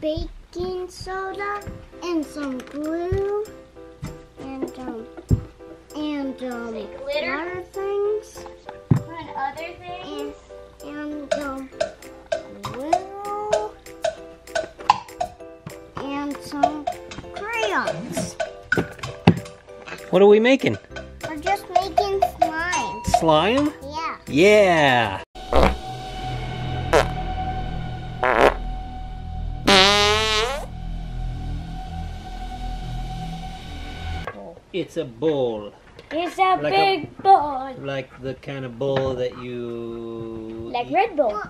baking soda and some glue and glitter? water things And other things? and glue and some crayons. What are we making? We're just making slime. Slime? Yeah. Yeah! It's a bowl. It's a Like big bowl. Like the kind of bowl that you... Like Red Bull.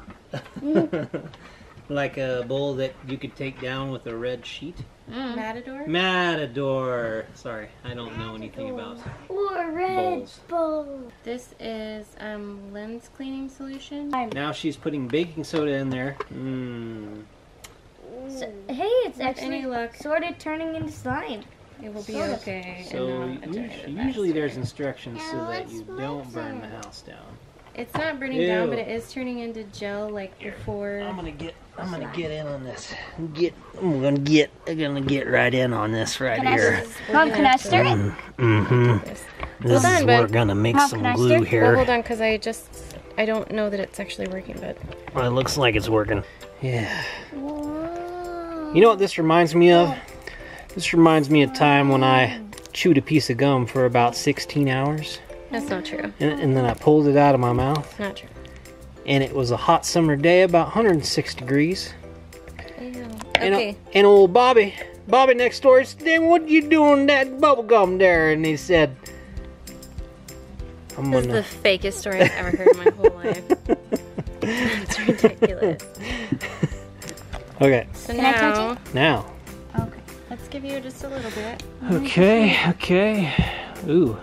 Like a bowl that you could take down with a red sheet. Matador? Matador. Sorry, I don't know anything about Or Red bowls. Bull. This is lens cleaning solution. Now she's putting baking soda in there. So, hey, it's With actually any luck, sort of turning into slime. it will be Sort of. okay. So and not a giant usually mess. there's instructions so Now that let's you don't burn the house down. It's not burning Ew. down, but it is turning into gel like before. I'm gonna get in on this. I'm gonna get right in on this right here. Mom, can I stir it? Mm-hmm. This Hold on, is bud. we're gonna make Mom, some can I glue stir? Well, here. hold on, because I don't know that it's actually working, but Well, it looks like it's working. Yeah. Whoa. You know what this reminds me of? This reminds me of time when I chewed a piece of gum for about 16 hours. that's not true. And then I pulled it out of my mouth. Not true. And it was a hot summer day, about 106 degrees. Ew. And, Okay. and old Bobby next door said, "Then what you doing that bubble gum there?" And he said, "I'm This is gonna." the fakest story I've ever heard in my whole life. It's ridiculous. Okay, So Can I touch now, now. Okay. let's give you just a little bit. Okay. Ooh.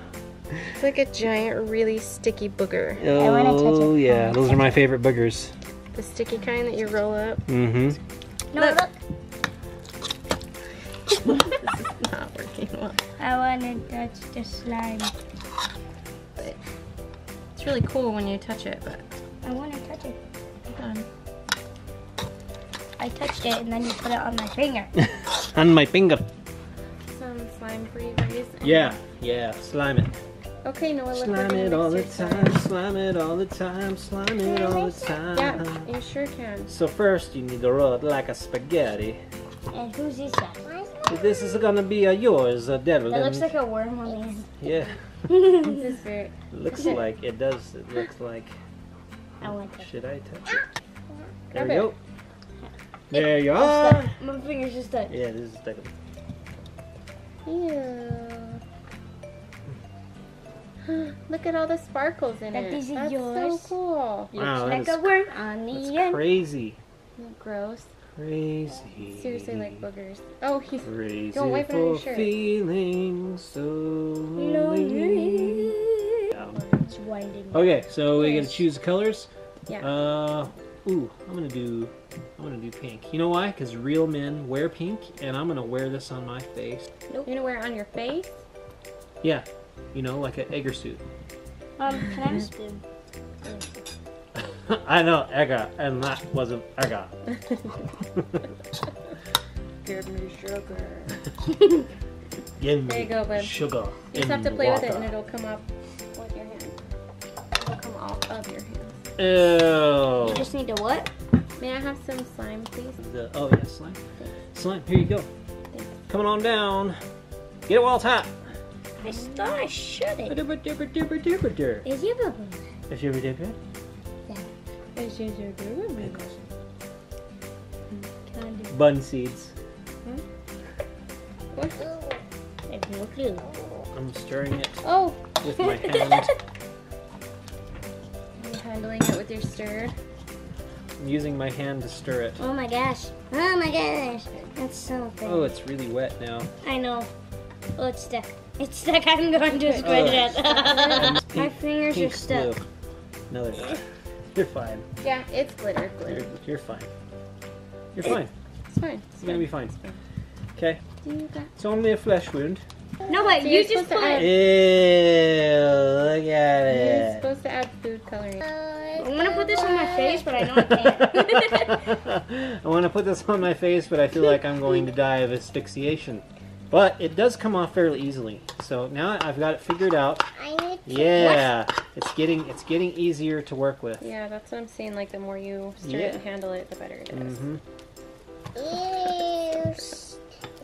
It's like a giant, really sticky booger. wanna touch Oh it. yeah, those are my favorite boogers. The sticky kind that you roll up. Mm-hmm. No, Look. look. This is not working well. I want to touch the slime. It's really cool when you touch it, but I want to touch it. hold on. I touched it and then you put it on my finger. On my finger. Some slime for you guys. Yeah, slime it. Okay, Noah, look. Slime it all the time, slime it all the time, slime it all the time. Yeah, you sure can. So first you need to roll it like a spaghetti. And whose is that? This is gonna be yours, Devil. That looks like a worm on the end. Yeah, This is very. looks like it does. It looks like. I want to. Should I touch it? There Grab we it. go. There you are. My finger's just stuck. Yeah, this is stuck. Ew. Look at all the sparkles in That it. this is That's yours. so cool. Wow, Looks that like a worm on is the end. crazy. Gross. Crazy. Seriously, like boogers. Oh, he's. Crazy Don't wipe it on your for shirt. feeling so lonely. It's winding. Okay, so we gotta choose the colors. Yeah. Ooh, I'm gonna do pink. You know why? Because real men wear pink, and I'm gonna wear this on my face. You're gonna wear it on your face? Yeah, you know, like an egger suit. Can I have a spoon? I know, egger, and that wasn't egger. Give me sugar. Give There you go, bud. sugar. You just have in to play with it water. and it'll come up with your hand. It'll come off of your hand. Ew. You just need to what? May I have some slime, please? Oh yeah, slime. Slime, here you go. Coming on down. Get it while it's hot. I thought I shouldn't. Dibber, dibber, dibber, dibber, dibber. Is your bubble? If you ever did good. It's just your Pickles. Can I do? Bun seeds. What? I have no clue. I'm stirring it Oh! with my hand. You're handling it with your stir. I'm using my hand to stir it. Oh my gosh. Oh my gosh. That's so bad. Oh, it's really wet now. I know. Oh, it's stuck. It's stuck. I'm going to squid it. My fingers are Pink stuck. glue. No, they're not. You're fine. Yeah, it's glitter. You're fine. You're fine. It's fine. You're gonna be fine. Okay. You got. It's only a flesh wound. No, but So you you're just supposed to put add- Ew, look at You're it. supposed to add food coloring. I'm gonna to put this on my face, but I know I can't. I want to put this on my face, but I feel like I'm going to die of asphyxiation. But it does come off fairly easily. So now I've got it figured out. Yeah, it's getting easier to work with. Yeah, that's what I'm saying. Like the more you stir it and handle it, the better it is. Ew, it's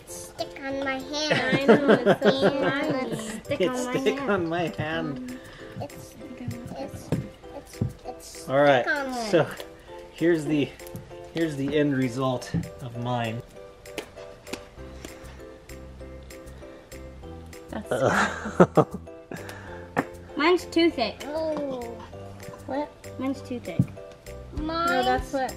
stick on my hand. I know, it's so slimy. Stick on my hand. It's All right, stick on so here's the end result of mine. Mine's too thick. What? Mine's too thick. No, that's what.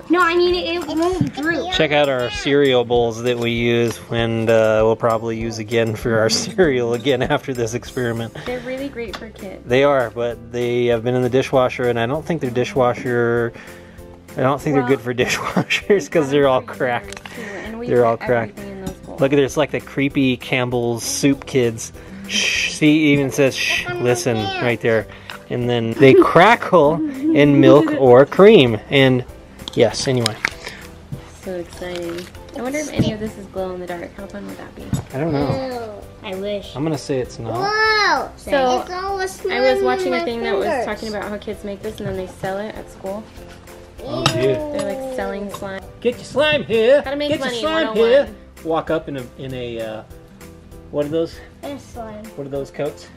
No, I mean it won't droop. Check out our cereal bowls that we use, and we'll probably use again for our cereal again after this experiment. They're really great for kids. They are, but they have been in the dishwasher, and I don't think they're they're good for dishwashers because they're all cracked. They're all cracked. Look at this, like the creepy Campbell's Soup kids. Shh, see, it even says shh, listen right there. And then they crackle in milk or cream. And yes, anyway. So exciting. I wonder if any of this is glow in the dark. How fun would that be? I don't know. I wish. I'm gonna say it's not. Whoa! So I was watching a thing that was talking about how kids make this and then they sell it at school. Oh, dude. They're like selling slime. Get your slime here. How to make Get money, your slime 101. here. Walk up in a what are those? Slime. What are those coats?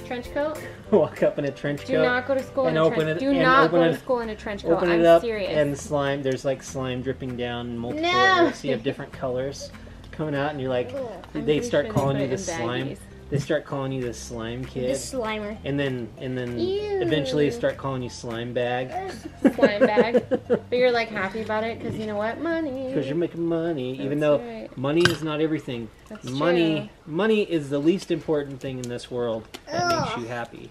Trench coat? Walk up in a trench coat. Do not go to school in a trench coat. Do not go to school in a trench coat. Open it I'm up serious. and slime. There's like slime dripping down in multiple areas. So you have different colors coming out, and you're like, they start calling you the slime. They start calling you the slime kid. The slimer. And then eventually they start calling you slime bag. Slime bag. But you're like happy about it because you know what? Money. Because you're making money, even That's though right. money is not everything. That's money true. is the least important thing in this world that makes you happy.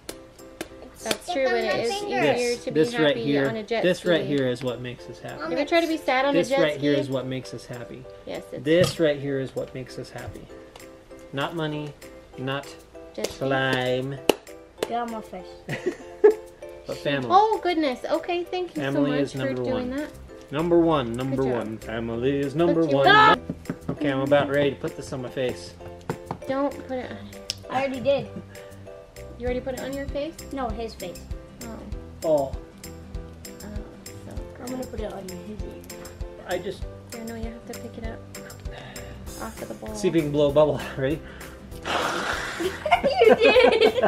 That's true, but it is easier to be This happy right here, on a jet this ski. right here is what makes us happy. You ever try to be sad on a This jet right ski? here is what makes us happy. Yes, it's This right here is what makes us happy. Not money, not jet ski. slime, Get on my face. but family. Oh goodness. Okay, thank you Family so much is for number doing one. that. Number one. Good job. Family is number Put you one. up. Okay, I'm about ready to put this on my face. Don't put it on. I already did. You already put it on your face? No, his face. Oh. Oh, So I'm gonna put it on his ear. I just yeah, no, you have to pick it up off of the bowl. see if we can blow a bubble. Ready? You did!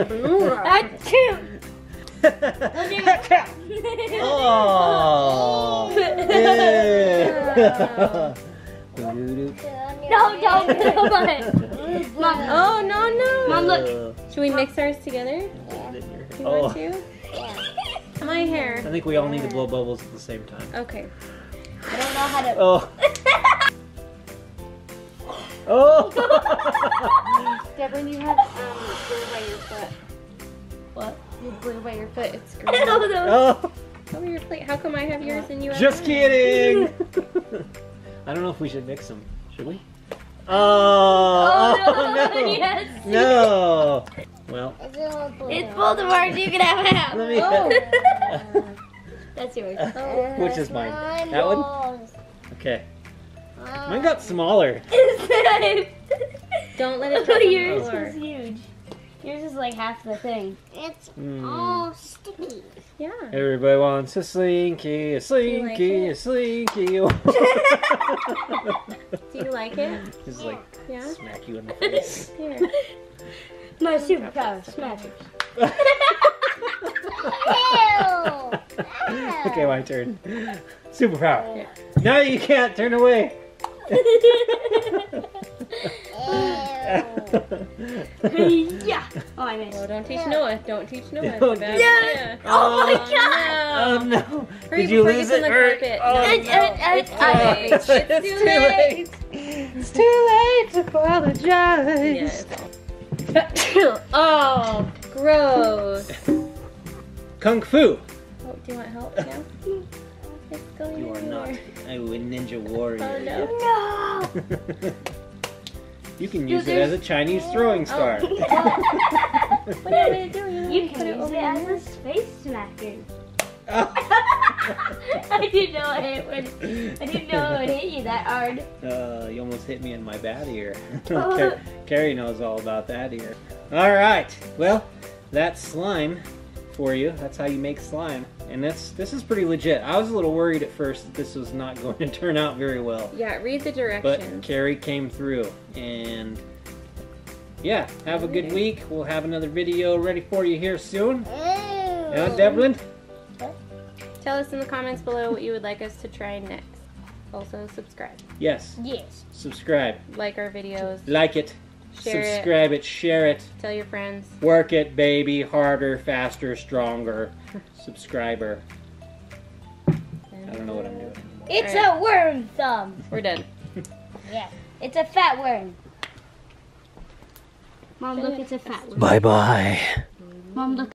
Achoo! Oh! Yeah. No, don't do it! Mom, Oh no no! Mom, look. Should we mix ours together? You Oh, want to? My hair. I think we all need to blow bubbles at the same time. Okay. I don't know how to. Oh. Oh. Devin, you have glue by your foot. What? You have glue by your foot. It's I don't green. know. Oh. Over your plate. How come I have yours and you have Just mine? kidding. I don't know if we should mix them. Should we? Oh. Oh, no. No. Yes. No. Well, It's both of ours. You can have half. let me. That's yours. Which is mine? That one? Okay. Mine got smaller. Don't let it drop on the Yours floor. is huge. Yours is like half the thing. It's all sticky. Yeah. Everybody wants a slinky, a slinky, a slinky. Do you like it? Just like Yeah. smack you in the face. Here. My superpower, smash it. Okay, my turn. Superpower. No, you can't. Turn away. Yeah. Oh, I missed. Oh, don't teach Noah. Don't teach Noah. It's Don't a bad teach- idea. Oh my Oh, Oh no. no! Hurry Did you before it lose gets on it? the Hurry. carpet. Oh, No, no. it's too late. It's too late. It's too late to apologize. Yes. Oh, gross. Kung Fu. Oh, do you want help now? It's going You are everywhere. not a ninja warrior. Oh, no. No. You can use it as a Chinese throwing star. What do you want me to do? You can use it as a space smacker. I didn't know it would hit you that hard. You almost hit me in my bad ear. Kari knows all about that ear. Alright, well, that's slime for you. That's how you make slime. And this is pretty legit. I was a little worried at first that this was not going to turn out very well. Yeah, read the directions. But Kari came through. And yeah, have a good week. We'll have another video ready for you here soon. Yeah, Devlin? Tell us in the comments below what you would like us to try next. Also, subscribe. Yes. Yes. Subscribe. Like our videos. Like it. Share Subscribe it. Share it. Tell your friends. Work it, baby. Harder, faster, stronger. Subscriber. I don't know what I'm doing anymore. It's a worm thumb. We're done. Yeah. It's a fat worm. Mom, look, it's a fat worm. Bye-bye. Mom, look.